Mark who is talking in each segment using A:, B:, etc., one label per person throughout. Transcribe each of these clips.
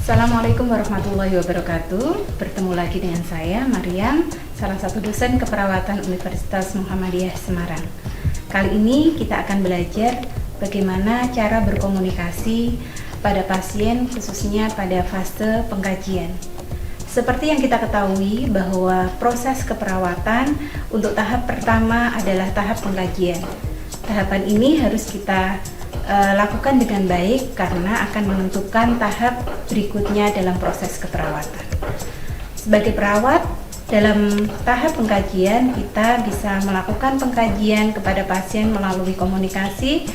A: Assalamualaikum warahmatullahi wabarakatuh. Bertemu lagi dengan saya, Mariam, salah satu dosen keperawatan Universitas Muhammadiyah Semarang. Kali ini kita akan belajar bagaimana cara berkomunikasi pada pasien, khususnya pada fase pengkajian. Seperti yang kita ketahui bahwa proses keperawatan untuk tahap pertama adalah tahap pengkajian. Tahapan ini harus kita lakukan dengan baik karena akan menentukan tahap berikutnya dalam proses keperawatan. Sebagai perawat, dalam tahap pengkajian kita bisa melakukan pengkajian kepada pasien melalui komunikasi,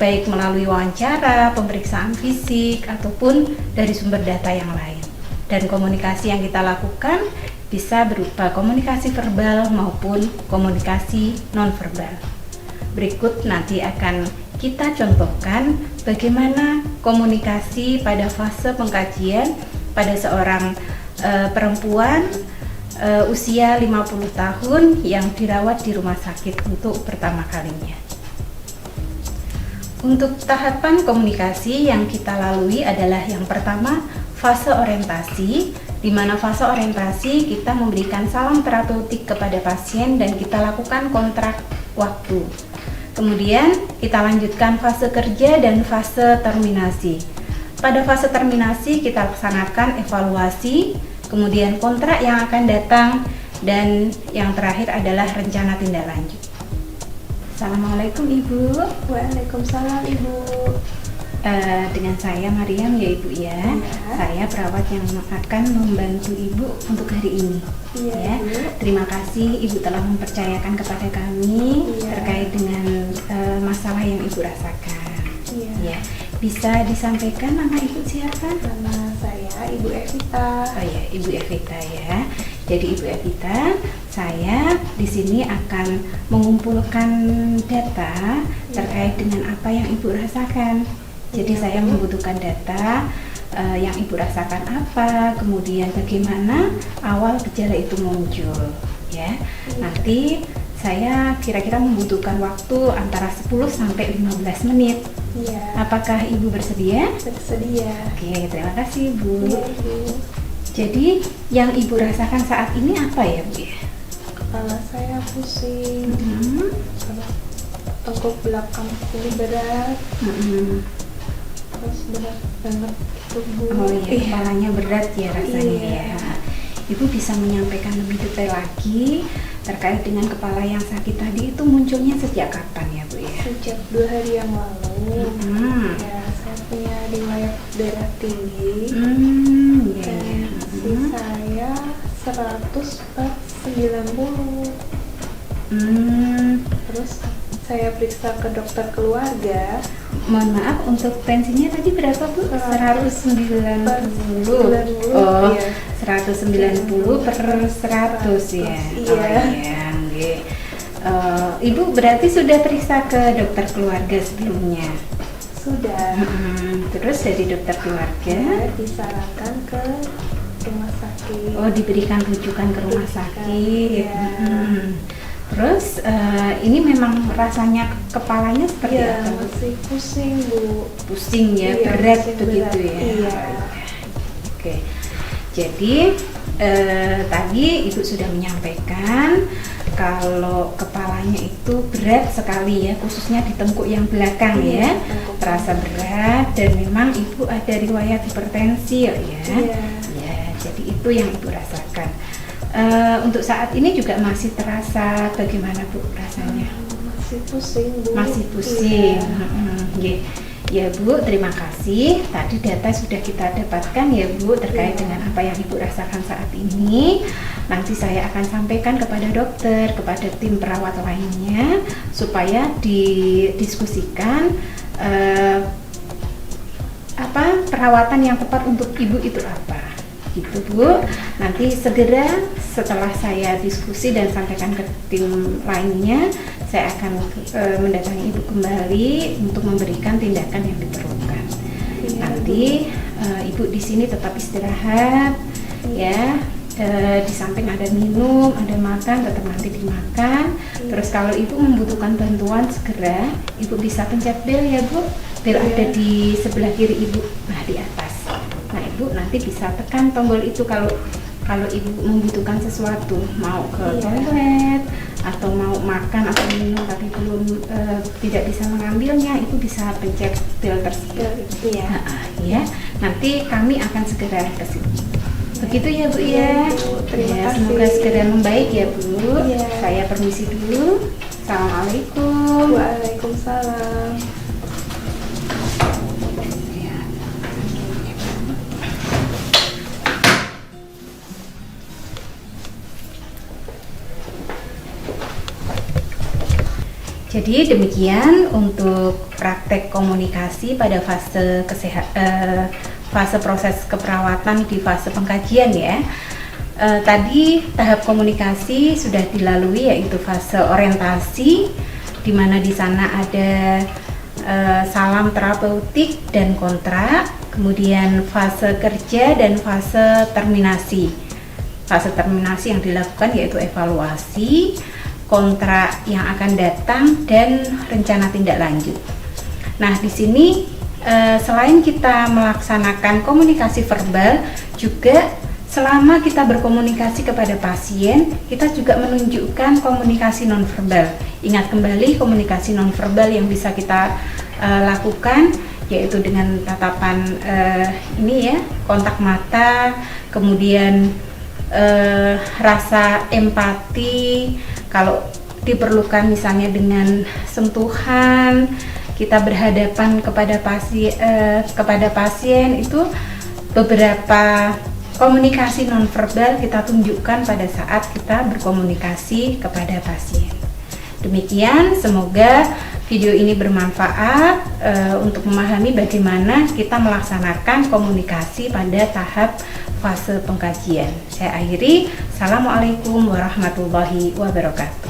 A: baik melalui wawancara, pemeriksaan fisik, ataupun dari sumber data yang lain. Dan komunikasi yang kita lakukan bisa berupa komunikasi verbal maupun komunikasi nonverbal. Berikut nanti akan kita contohkan bagaimana komunikasi pada fase pengkajian pada seorang perempuan usia 50 tahun yang dirawat di rumah sakit untuk pertama kalinya. Untuk tahapan komunikasi yang kita lalui adalah yang pertama, fase orientasi, di mana fase orientasi kita memberikan salam terapeutik kepada pasien dan kita lakukan kontrak waktu. Kemudian kita lanjutkan fase kerja dan fase terminasi. Pada fase terminasi kita laksanakan evaluasi, kemudian kontrak yang akan datang, dan yang terakhir adalah rencana tindak lanjut. Assalamualaikum Ibu.
B: Waalaikumsalam Ibu.
A: Dengan saya Mariam ya Ibu ya. Saya perawat yang akan membantu Ibu untuk hari ini.
B: Iya,
A: Ya. Terima kasih Ibu telah mempercayakan kepada kami terkait dengan masalah yang Ibu rasakan.
B: Iya.
A: Ya. Bisa disampaikan nama Ibu siapa?
B: Nama saya Ibu Evita.
A: Oh ya, Ibu Evita ya. Jadi Ibu Evita, saya di sini akan mengumpulkan data terkait dengan apa yang Ibu rasakan. Jadi saya membutuhkan data yang Ibu rasakan apa, kemudian bagaimana awal gejala itu muncul, ya. Nanti saya kira-kira membutuhkan waktu antara 10 sampai 15 menit.
B: Iya.
A: Apakah Ibu bersedia?
B: Bersedia.
A: Oke, terima kasih Bu.
B: Iya, Ibu.
A: Jadi yang Ibu rasakan saat ini apa ya Bu ya?
B: Kepala saya pusing.
A: Mhm.
B: Tengkuk belakang ini berat. Terus berat banget gitu Bu.
A: Oh iya, kepalanya berat ya rasanya
B: Iya.
A: ya. Ibu bisa menyampaikan lebih detail lagi terkait dengan kepala yang sakit tadi itu munculnya sejak kapan ya Bu ya?
B: Sejak 2 hari yang lalu. Ya, saya punya riwayat darah tinggi.
A: Iya
B: Dan
A: ya.
B: si saya 100/90. Terus saya periksa ke dokter keluarga.
A: Mohon maaf, untuk tensinya tadi berapa Bu? 190. Oh,
B: Iya.
A: 190/100 ya.
B: Iya.
A: Oh iya, nggih. Ibu berarti sudah periksa ke dokter keluarga sebelumnya?
B: Sudah.
A: Terus dari dokter keluarga?
B: Saya disarankan ke rumah sakit.
A: Oh, diberikan rujukan ke rumah
B: Rujukan,
A: sakit.
B: iya.
A: Terus ini memang rasanya kepalanya seperti
B: Iya,
A: apa? Bu?
B: masih pusing Bu.
A: Pusing ya,
B: Iya,
A: berat
B: pusing
A: begitu
B: berat.
A: ya.
B: Iya.
A: Oke. Jadi tadi Ibu sudah menyampaikan kalau kepalanya itu berat sekali ya, khususnya di tengkuk yang belakang
B: Iya,
A: ya.
B: tengkuk.
A: Terasa berat dan memang Ibu ada riwayat hipertensi ya.
B: Iya.
A: Ya, jadi itu yang Ibu rasakan. Untuk saat ini juga masih terasa bagaimana Bu rasanya?
B: Masih pusing Bu.
A: Masih pusing.
B: Iya.
A: Ya Bu, terima kasih. Tadi data sudah kita dapatkan ya Bu terkait
B: Iya.
A: dengan apa yang Ibu rasakan saat ini. Nanti saya akan sampaikan kepada dokter, kepada tim perawat lainnya supaya didiskusikan perawatan yang tepat untuk Ibu itu apa. Gitu Bu. Nanti segera setelah saya diskusi dan sampaikan ke tim lainnya, saya akan mendatangi Ibu kembali untuk memberikan tindakan yang diperlukan. Nanti Ibu di sini tetap istirahat ya. Di samping ada minum, ada makan, tetap nanti dimakan. Terus kalau Ibu membutuhkan bantuan segera Ibu bisa pencet bel ya Bu. Bel ada di sebelah kiri Ibu, nah di atas. Nah, Ibu nanti bisa tekan tombol itu kalau Ibu membutuhkan sesuatu, mau ke toilet atau mau makan atau minum tapi belum tidak bisa mengambilnya, Ibu bisa pencet bel tersebut.
B: Iya.
A: Ya, nanti kami akan segera ke sini. Begitu ya Bu ya.
B: Terima kasih.
A: Semoga segera membaik ya Bu.
B: Iya.
A: Saya permisi dulu. Assalamualaikum.
B: Waalaikumsalam.
A: Jadi demikian untuk praktek komunikasi pada fase fase proses keperawatan di fase pengkajian ya. Tadi tahap komunikasi sudah dilalui, yaitu fase orientasi, di mana di sana ada salam terapeutik dan kontrak, kemudian fase kerja dan fase terminasi. Fase terminasi yang dilakukan yaitu evaluasi, kontrak yang akan datang, dan rencana tindak lanjut. Nah, di sini selain kita melaksanakan komunikasi verbal, juga selama kita berkomunikasi kepada pasien, kita juga menunjukkan komunikasi nonverbal. Ingat kembali komunikasi nonverbal yang bisa kita lakukan, yaitu dengan tatapan ini ya, kontak mata, kemudian rasa empati, kalau diperlukan misalnya dengan sentuhan, kita berhadapan kepada pasien itu beberapa komunikasi nonverbal kita tunjukkan pada saat kita berkomunikasi kepada pasien. Demikian, semoga video ini bermanfaat untuk memahami bagaimana kita melaksanakan komunikasi pada tahap fase pengkajian. Saya akhiri. Assalamualaikum warahmatullahi wabarakatuh.